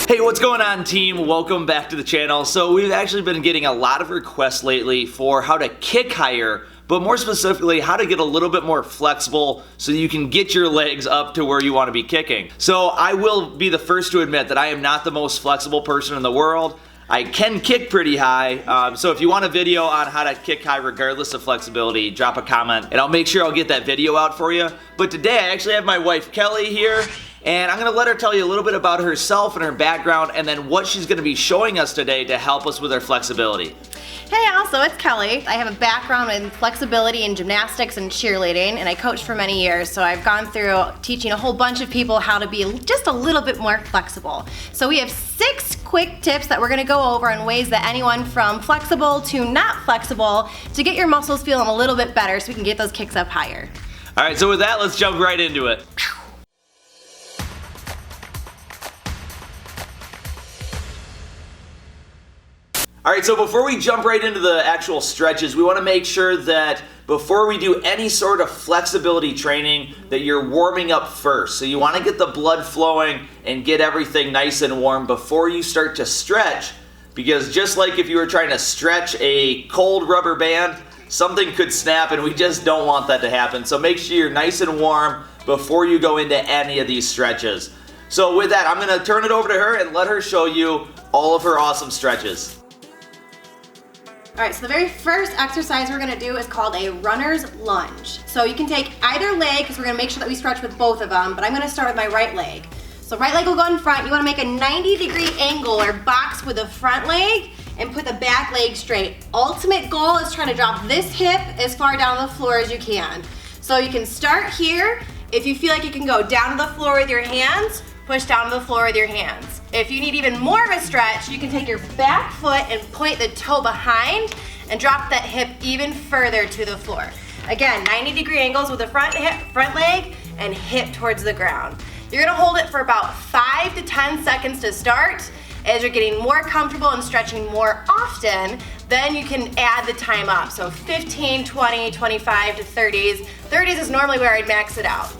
Hey, what's going on, team? Welcome back to the channel. So we've actually been getting a lot of requests lately for how to kick higher, but more specifically, how to get a little bit more flexible so you can get your legs up to where you want to be kicking. So I will be the first to admit that I am not the most flexible person in the world. I can kick pretty high, so if you want a video on how to kick high regardless of flexibility, drop a comment and I'll make sure I'll get that video out for you. But today I actually have my wife Kelly here, and I'm going to let her tell you a little bit about herself and her background and then what she's going to be showing us today to help us with our flexibility. Hey, also, it's Kelly. I have a background in flexibility in gymnastics and cheerleading, and I coached for many years, so I've gone through teaching a whole bunch of people how to be just a little bit more flexible. So we have 6 quick tips that we're going to go over on ways that anyone from flexible to not flexible to get your muscles feeling a little bit better so we can get those kicks up higher. All right, so with that, let's jump right into it. Alright, so before we jump right into the actual stretches, we want to make sure that before we do any sort of flexibility training that you're warming up first. So you want to get the blood flowing and get everything nice and warm before you start to stretch, because just like if you were trying to stretch a cold rubber band, something could snap and we just don't want that to happen. So make sure you're nice and warm before you go into any of these stretches. So with that, I'm going to turn it over to her and let her show you all of her awesome stretches. Alright, so the very first exercise we're going to do is called a runner's lunge. So you can take either leg, because we're going to make sure that we stretch with both of them, but I'm going to start with my right leg. So right leg will go in front. You want to make a 90-degree angle or box with the front leg and put the back leg straight. Ultimate goal is trying to drop this hip as far down to the floor as you can. So you can start here. If you feel like you can go down to the floor with your hands, push down to the floor with your hands. If you need even more of a stretch, you can take your back foot and point the toe behind and drop that hip even further to the floor. Again, 90-degree angles with the front leg and hip towards the ground. You're gonna hold it for about 5 to 10 seconds to start. As you're getting more comfortable and stretching more often, then you can add the time up. So 15, 20, 25 to 30s. 30s is normally where I'd max it out.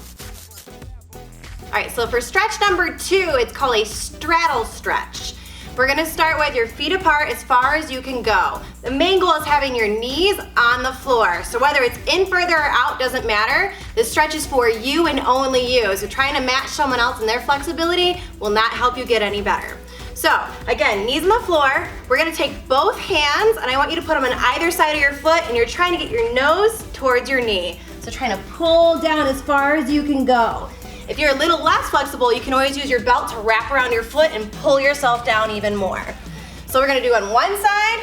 Alright, so for stretch number 2, it's called a straddle stretch. We're going to start with your feet apart as far as you can go. The main goal is having your knees on the floor. So whether it's in further or out doesn't matter. This stretch is for you and only you. So trying to match someone else in their flexibility will not help you get any better. So again, knees on the floor. We're going to take both hands and I want you to put them on either side of your foot, and you're trying to get your nose towards your knee. So trying to pull down as far as you can go. If you're a little less flexible, you can always use your belt to wrap around your foot and pull yourself down even more. So we're gonna do on one side,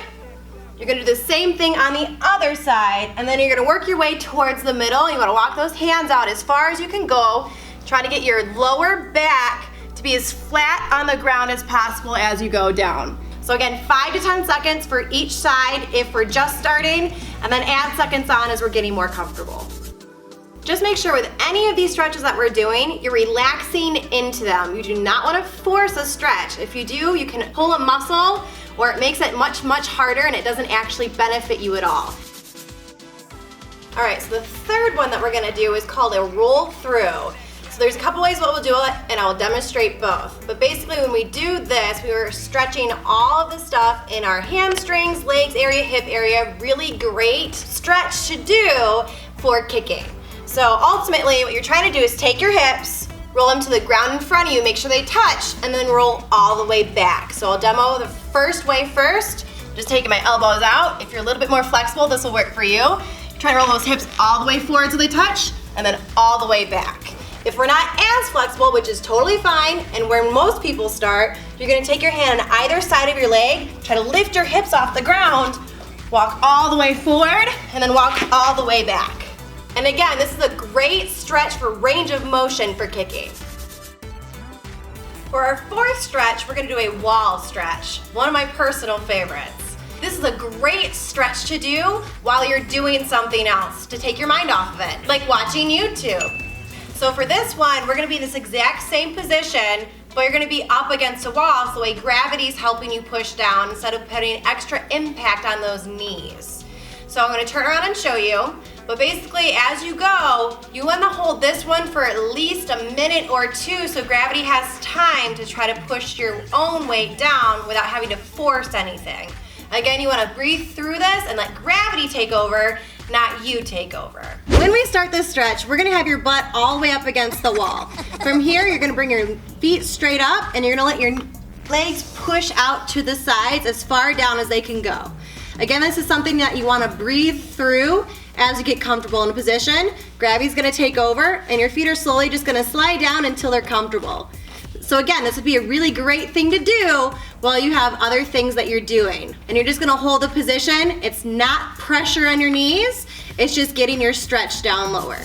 you're gonna do the same thing on the other side, and then you're gonna work your way towards the middle. You wanna walk those hands out as far as you can go. Try to get your lower back to be as flat on the ground as possible as you go down. So again, 5 to 10 seconds for each side if we're just starting, and then add seconds on as we're getting more comfortable. Just make sure with any of these stretches that we're doing, you're relaxing into them. You do not want to force a stretch. If you do, you can pull a muscle or it makes it much, much harder and it doesn't actually benefit you at all. All right, so the third one that we're gonna do is called a roll through. So there's a couple ways what we'll do it, and I'll demonstrate both. But basically when we do this, we were stretching all of the stuff in our hamstrings, legs area, hip area. Really great stretch to do for kicking. So ultimately, what you're trying to do is take your hips, roll them to the ground in front of you, make sure they touch, and then roll all the way back. So I'll demo the first way first, just taking my elbows out. If you're a little bit more flexible, this will work for you. Try to roll those hips all the way forward so they touch, and then all the way back. If we're not as flexible, which is totally fine, and where most people start, you're gonna take your hand on either side of your leg, try to lift your hips off the ground, walk all the way forward, and then walk all the way back. And again, this is a great stretch for range of motion for kicking. For our fourth stretch, we're gonna do a wall stretch, one of my personal favorites. This is a great stretch to do while you're doing something else, to take your mind off of it, like watching YouTube. So for this one, we're gonna be in this exact same position, but you're gonna be up against a wall, so the way gravity's helping you push down instead of putting extra impact on those knees. So I'm gonna turn around and show you. But basically, as you go, you want to hold this one for at least a minute or two so gravity has time to try to push your own weight down without having to force anything. Again, you want to breathe through this and let gravity take over, not you take over. When we start this stretch, we're going to have your butt all the way up against the wall. From here, you're going to bring your feet straight up and you're going to let your legs push out to the sides as far down as they can go. Again, this is something that you want to breathe through as you get comfortable in a position. Gravity's going to take over and your feet are slowly just going to slide down until they're comfortable. So again, this would be a really great thing to do while you have other things that you're doing. And you're just going to hold the position. It's not pressure on your knees. It's just getting your stretch down lower.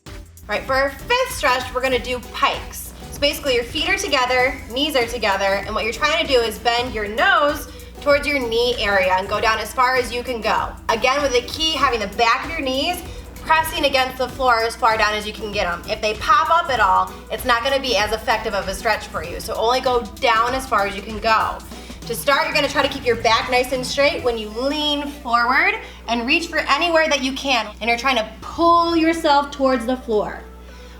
All right, for our fifth stretch, we're going to do pikes. So basically your feet are together, knees are together, and what you're trying to do is bend your nose towards your knee area and go down as far as you can go. Again, with the key, having the back of your knees pressing against the floor as far down as you can get them. If they pop up at all, it's not going to be as effective of a stretch for you. So only go down as far as you can go. To start, you're going to try to keep your back nice and straight when you lean forward and reach for anywhere that you can. And you're trying to pull yourself towards the floor.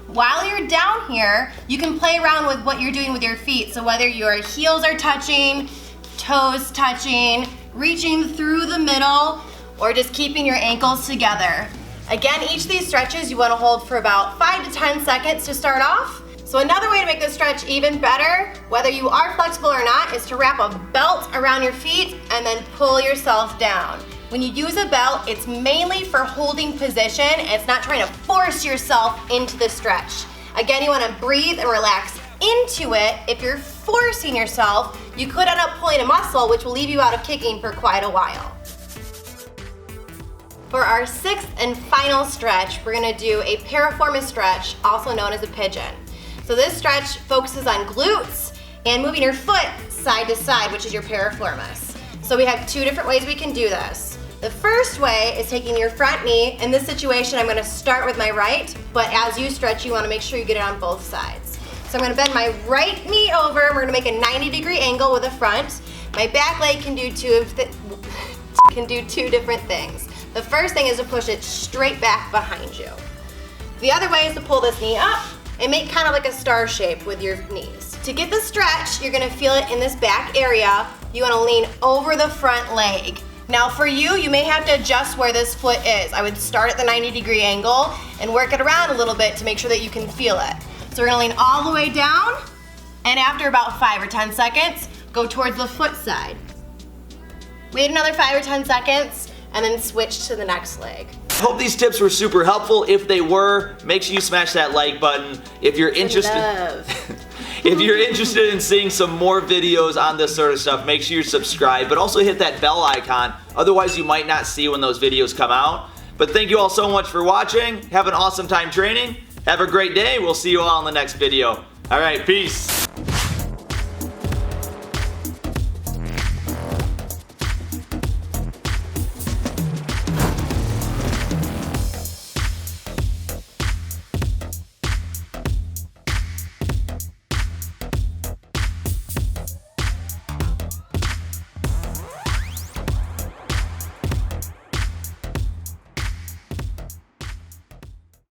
While you're down here, you can play around with what you're doing with your feet. So whether your heels are touching, toes touching, reaching through the middle, or just keeping your ankles together. Again, each of these stretches you want to hold for about 5 to 10 seconds to start off. So another way to make this stretch even better, whether you are flexible or not, is to wrap a belt around your feet and then pull yourself down. When you use a belt, it's mainly for holding position, and it's not trying to force yourself into the stretch. Again, you want to breathe and relax into it. If you're forcing yourself, you could end up pulling a muscle, which will leave you out of kicking for quite a while. For our sixth and final stretch, we're going to do a piriformis stretch, also known as a pigeon. So this stretch focuses on glutes and moving your foot side to side, which is your piriformis. So we have two different ways we can do this. The first way is taking your front knee. In this situation, I'm going to start with my right, but as you stretch, you want to make sure you get it on both sides. So I'm going to bend my right knee over, and we're going to make a 90-degree angle with the front. My back leg can do two different things. The first thing is to push it straight back behind you. The other way is to pull this knee up and make kind of like a star shape with your knees. To get the stretch, you're going to feel it in this back area. You want to lean over the front leg. Now for you, you may have to adjust where this foot is. I would start at the 90-degree angle and work it around a little bit to make sure that you can feel it. So we're going to lean all the way down, and after about 5 or 10 seconds, go towards the foot side. Wait another 5 or 10 seconds, and then switch to the next leg. Hope these tips were super helpful. If they were, make sure you smash that like button. If you're interested if you're interested in seeing some more videos on this sort of stuff, make sure you subscribe, but also hit that bell icon. Otherwise, you might not see when those videos come out. But thank you all so much for watching. Have an awesome time training. Have a great day. We'll see you all in the next video. All right, peace.